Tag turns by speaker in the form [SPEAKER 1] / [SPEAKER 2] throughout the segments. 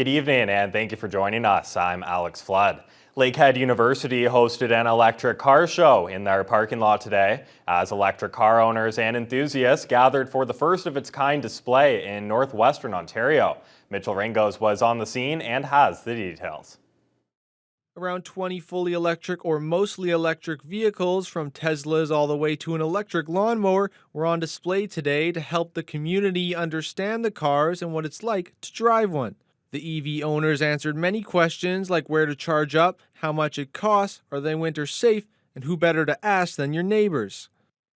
[SPEAKER 1] Good evening and thank you for joining us. I'm Alex Flood. Lakehead University hosted an electric car show in their parking lot today as electric car owners and enthusiasts gathered for the first of its kind display in northwestern Ontario. Mitchell Ringos was on the scene and has the details.
[SPEAKER 2] Around 20 fully electric or mostly electric vehicles, from Teslas all the way to an electric lawnmower, were on display today to help the community understand the cars and what it's like to drive one. The EV owners answered many questions like where to charge up, how much it costs, are they winter safe, and who better to ask than your neighbors.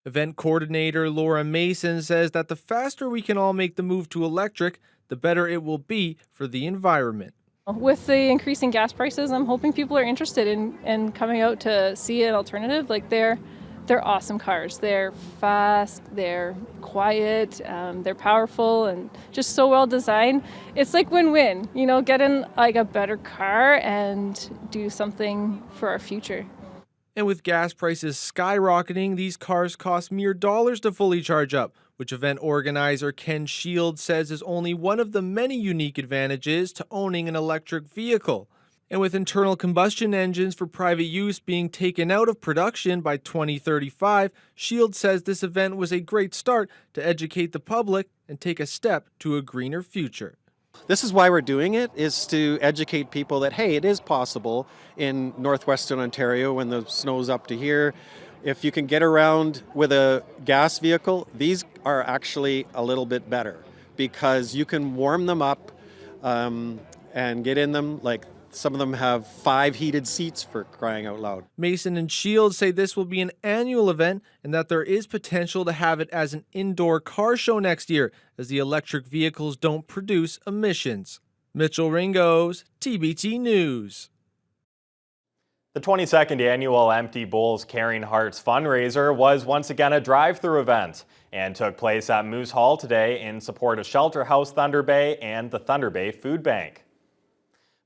[SPEAKER 2] Event coordinator Laura Mason says that the faster we can all make the move to electric, the better it will be for the environment.
[SPEAKER 3] With the increasing gas prices, I'm hoping people are interested in coming out to see an alternative. Like they're awesome cars. They're fast, they're quiet, they're powerful, and just so well designed. It's like win-win, get in like a better car and do something for our future.
[SPEAKER 2] And with gas prices skyrocketing, these cars cost mere dollars to fully charge up, which event organizer Ken Shield says is only one of the many unique advantages to owning an electric vehicle. And with internal combustion engines for private use being taken out of production by 2035, Shield says this event was a great start to educate the public and take a step to a greener future.
[SPEAKER 4] This is why we're doing it, is to educate people that, hey, it is possible in northwestern Ontario when the snow's up to here. If you can get around with a gas vehicle, these are actually a little bit better because you can warm them up and get in them. Like some of them have 5 heated seats, for crying out loud.
[SPEAKER 2] Mason and Shields say this will be an annual event and that there is potential to have it as an indoor car show next year as the electric vehicles don't produce emissions. Mitchell Ringos, TBT News.
[SPEAKER 1] The 22nd annual Empty Bowls Caring Hearts fundraiser was once again a drive-through event and took place at Moose Hall today in support of Shelter House Thunder Bay and the Thunder Bay Food Bank.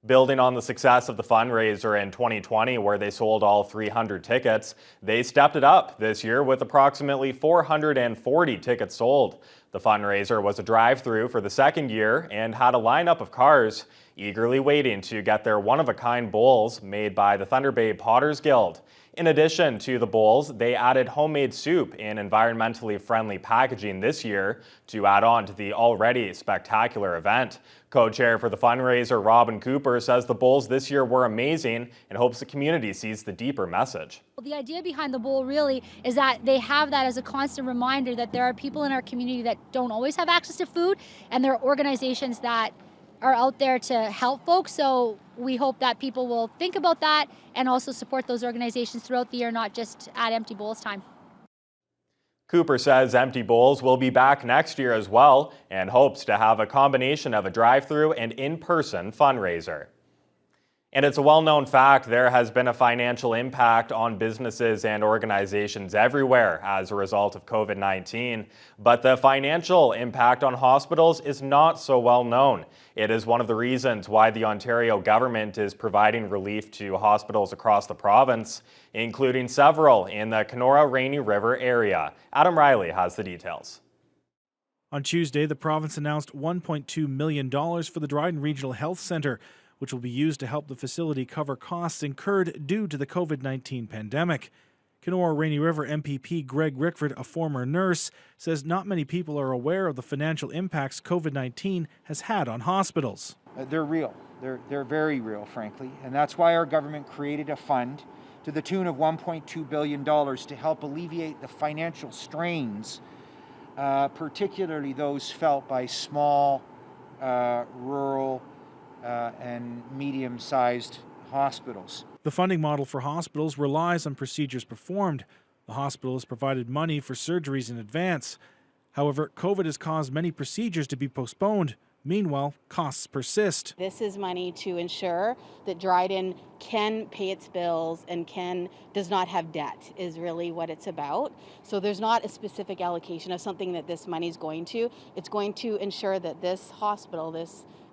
[SPEAKER 1] Building on the success of the fundraiser in 2020, where they sold all 300 tickets, they stepped it up this year with approximately 440 tickets sold. The fundraiser was a drive-through for the second year and had a lineup of cars eagerly waiting to get their one-of-a-kind bowls made by the Thunder Bay Potters Guild. In addition to the bowls, they added homemade soup in environmentally friendly packaging this year to add on to the already spectacular event. Co-chair for the fundraiser, Robin Cooper, says the bowls this year were amazing and hopes the community sees the deeper message.
[SPEAKER 5] The idea behind the bowl really is that they have that as a constant reminder that there are people in our community that don't always have access to food, and there are organizations that are out there to help folks. So we hope that people will think about that and also support those organizations throughout the year, not just at Empty Bowls time.
[SPEAKER 1] Cooper says Empty Bowls will be back next year as well and hopes to have a combination of a drive-through and in-person fundraiser. And it's a well-known fact there has been a financial impact on businesses and organizations everywhere as a result of COVID-19. But the financial impact on hospitals is not so well known. It is one of the reasons why the Ontario government is providing relief to hospitals across the province, including several in the Kenora-Rainy River area. Adam Riley has the details.
[SPEAKER 6] On Tuesday, the province announced $1.2 million for the Dryden Regional Health Centre, which will be used to help the facility cover costs incurred due to the COVID-19 pandemic. Kenora-Rainy River MPP Greg Rickford, a former nurse, says not many people are aware of the financial impacts COVID-19 has had on hospitals.
[SPEAKER 7] They're real. They're very real, frankly, and that's why our government created a fund to the tune of $1.2 billion to help alleviate the financial strains, particularly those felt by small, rural, and medium-sized hospitals.
[SPEAKER 6] The funding model for hospitals relies on procedures performed. The hospital has provided money for surgeries in advance. However, COVID has caused many procedures to be postponed. Meanwhile, costs persist.
[SPEAKER 8] This is money to ensure that Dryden can pay its bills and does not have debt, is really what it's about. So there's not a specific allocation of something that this money is going to. It's going to ensure that this hospital,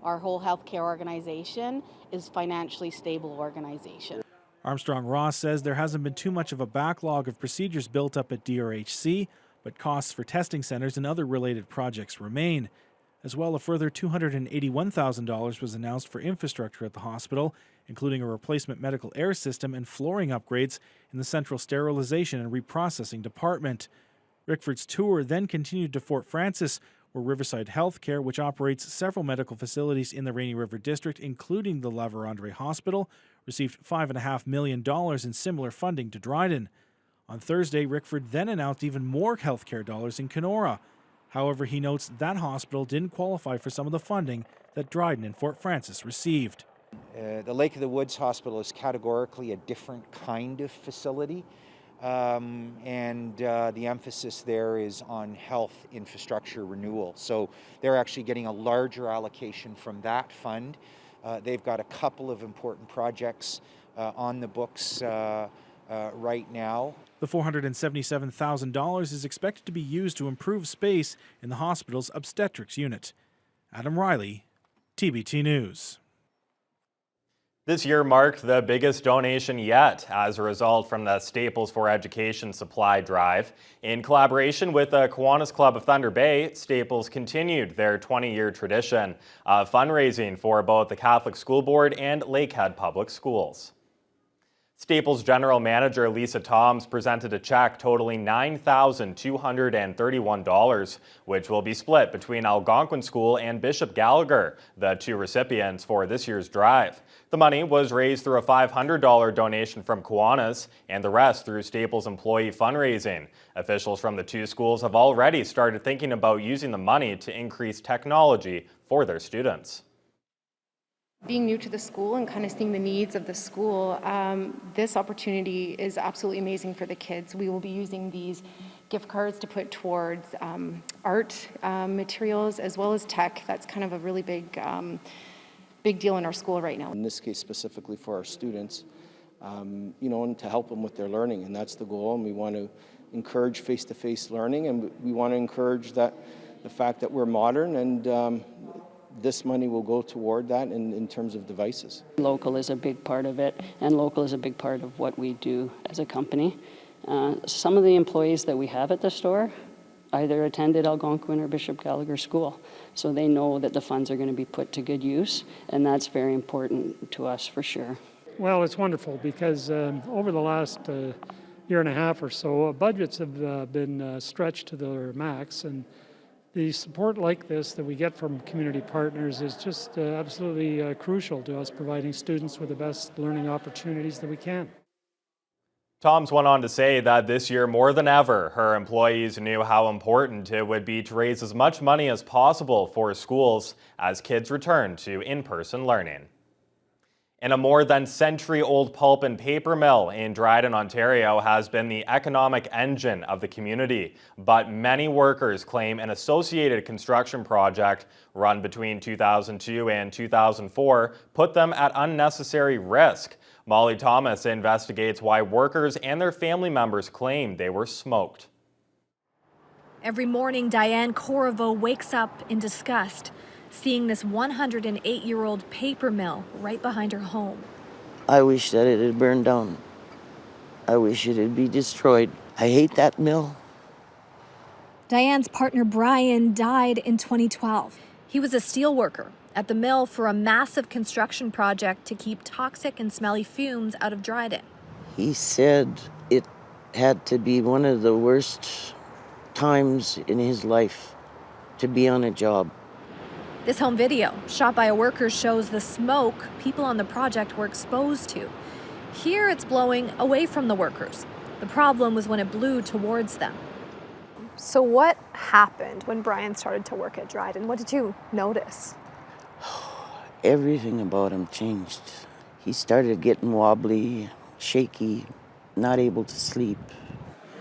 [SPEAKER 8] our whole healthcare organization, is financially stable organization.
[SPEAKER 6] Armstrong Ross says there hasn't been too much of a backlog of procedures built up at DRHC, but costs for testing centers and other related projects remain. As well, a further $281,000 was announced for infrastructure at the hospital, including a replacement medical air system and flooring upgrades in the central sterilization and reprocessing department. Rickford's tour then continued to Fort Frances, where Riverside Healthcare, which operates several medical facilities in the Rainy River District, including the La Vérendrye Hospital, received $5.5 million in similar funding to Dryden. On Thursday, Rickford then announced even more healthcare dollars in Kenora. However, he notes that hospital didn't qualify for some of the funding that Dryden and Fort Frances received.
[SPEAKER 7] The Lake of the Woods Hospital is categorically a different kind of facility, and the emphasis there is on health infrastructure renewal. So they're actually getting a larger allocation from that fund. They've got a couple of important projects on the books right now.
[SPEAKER 6] The $477,000 is expected to be used to improve space in the hospital's obstetrics unit. Adam Riley, TBT News.
[SPEAKER 1] This year marked the biggest donation yet as a result from the Staples for Education supply drive. In collaboration with the Kiwanis Club of Thunder Bay, Staples continued their 20-year tradition of fundraising for both the Catholic School Board and Lakehead Public Schools. Staples General Manager Lisa Toms presented a check totaling $9,231, which will be split between Algonquin School and Bishop Gallagher, the two recipients for this year's drive. The money was raised through a $500 donation from Kiwanis and the rest through Staples employee fundraising. Officials from the two schools have already started thinking about using the money to increase technology for their students.
[SPEAKER 9] Being new to the school and kind of seeing the needs of the school, this opportunity is absolutely amazing for the kids. We will be using these gift cards to put towards art materials as well as tech. That's kind of a really big deal in our school right now.
[SPEAKER 10] In this case, specifically for our students, and to help them with their learning, and that's the goal. And we want to encourage face-to-face learning, and we want to encourage the fact that we're modern, and this money will go toward that in terms of devices.
[SPEAKER 11] Local is a big part of it, and local is a big part of what we do as a company. Some of the employees that we have at the store either attended Algonquin or Bishop Gallagher School, so they know that the funds are going to be put to good use, and that's very important to us for sure.
[SPEAKER 12] Well, it's wonderful because over the last year and a half or so, budgets have been stretched to their max, and the support like this that we get from community partners is just absolutely crucial to us providing students with the best learning opportunities that we can.
[SPEAKER 1] Toms went on to say that this year more than ever, her employees knew how important it would be to raise as much money as possible for schools as kids return to in-person learning. And a more than century-old pulp and paper mill in Dryden, Ontario has been the economic engine of the community, but many workers claim an associated construction project run between 2002 and 2004 put them at unnecessary risk. Molly Thomas investigates why workers and their family members claim they were smoked.
[SPEAKER 13] Every morning, Diane Corriveau wakes up in disgust, seeing this 108-year-old paper mill right behind her home.
[SPEAKER 14] I wish that it had burned down. I wish it had been destroyed. I hate that mill.
[SPEAKER 13] Diane's partner Brian died in 2012. He was a steel worker at the mill for a massive construction project to keep toxic and smelly fumes out of Dryden.
[SPEAKER 14] He said it had to be one of the worst times in his life to be on a job.
[SPEAKER 13] This home video, shot by a worker, shows the smoke people on the project were exposed to. Here it's blowing away from the workers. The problem was when it blew towards them.
[SPEAKER 15] So what happened when Brian started to work at Dryden? What did you notice?
[SPEAKER 14] Everything about him changed. He started getting wobbly, shaky, not able to sleep.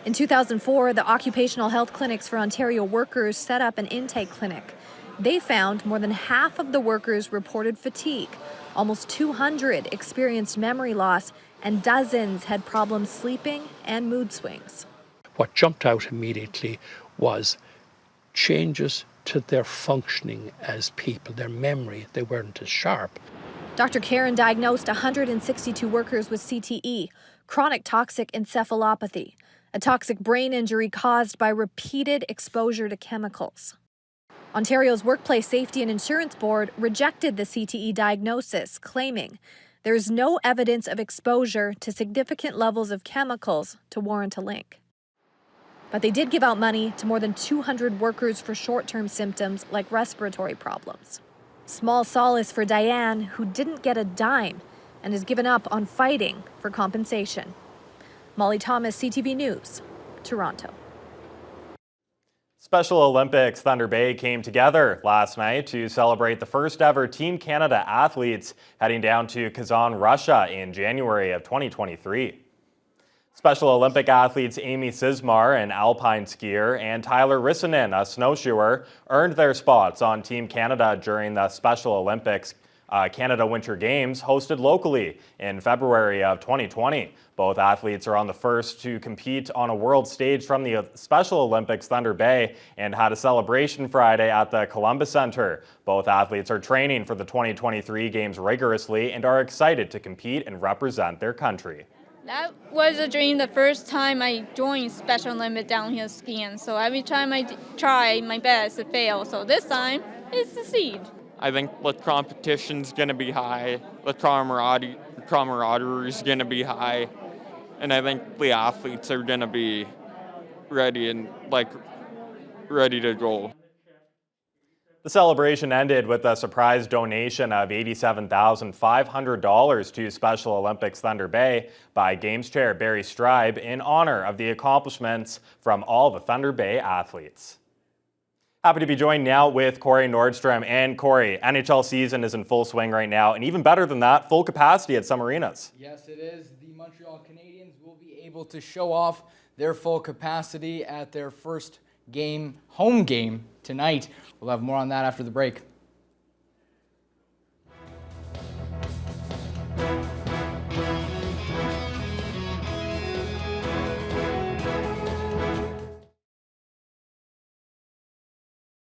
[SPEAKER 13] In 2004, the Occupational Health Clinics for Ontario Workers set up an intake clinic. They found more than half of the workers reported fatigue, almost 200 experienced memory loss, and dozens had problems sleeping and mood swings.
[SPEAKER 16] What jumped out immediately was changes to their functioning as people, their memory. They weren't as sharp.
[SPEAKER 13] Dr. Karen diagnosed 162 workers with CTE, chronic toxic encephalopathy, a toxic brain injury caused by repeated exposure to chemicals. Ontario's Workplace Safety and Insurance Board rejected the CTE diagnosis, claiming there's no evidence of exposure to significant levels of chemicals to warrant a link. But they did give out money to more than 200 workers for short-term symptoms like respiratory problems. Small solace for Diane, who didn't get a dime and has given up on fighting for compensation. Molly Thomas, CTV News, Toronto.
[SPEAKER 1] Special Olympics Thunder Bay came together last night to celebrate the first ever Team Canada athletes heading down to Kazan, Russia in January of 2023. Special Olympic athletes Amy Sismar, an alpine skier, and Tyler Rissanen, a snowshoer, earned their spots on Team Canada during the Special Olympics Canada Winter Games hosted locally in February of 2020. Both athletes are on the first to compete on a world stage from the Special Olympics Thunder Bay and had a celebration Friday at the Columbus Centre. Both athletes are training for the 2023 Games rigorously and are excited to compete and represent their country.
[SPEAKER 17] That was a dream the first time I joined Special Olympic downhill skiing. So every time I try my best to fail. So this time, it's succeed.
[SPEAKER 18] I think the competition's going to be high, the camaraderie is going to be high, and I think the athletes are going to be ready to go.
[SPEAKER 1] The celebration ended with a surprise donation of $87,500 to Special Olympics Thunder Bay by Games Chair Barry Stribe in honor of the accomplishments from all the Thunder Bay athletes. Happy to be joined now with Corey Nordstrom. And Corey, NHL season is in full swing right now, and even better than that, full capacity at some arenas.
[SPEAKER 19] Yes, it is. The Montreal Canadiens will be able to show off their full capacity at their first home game tonight. We'll have more on that after the break.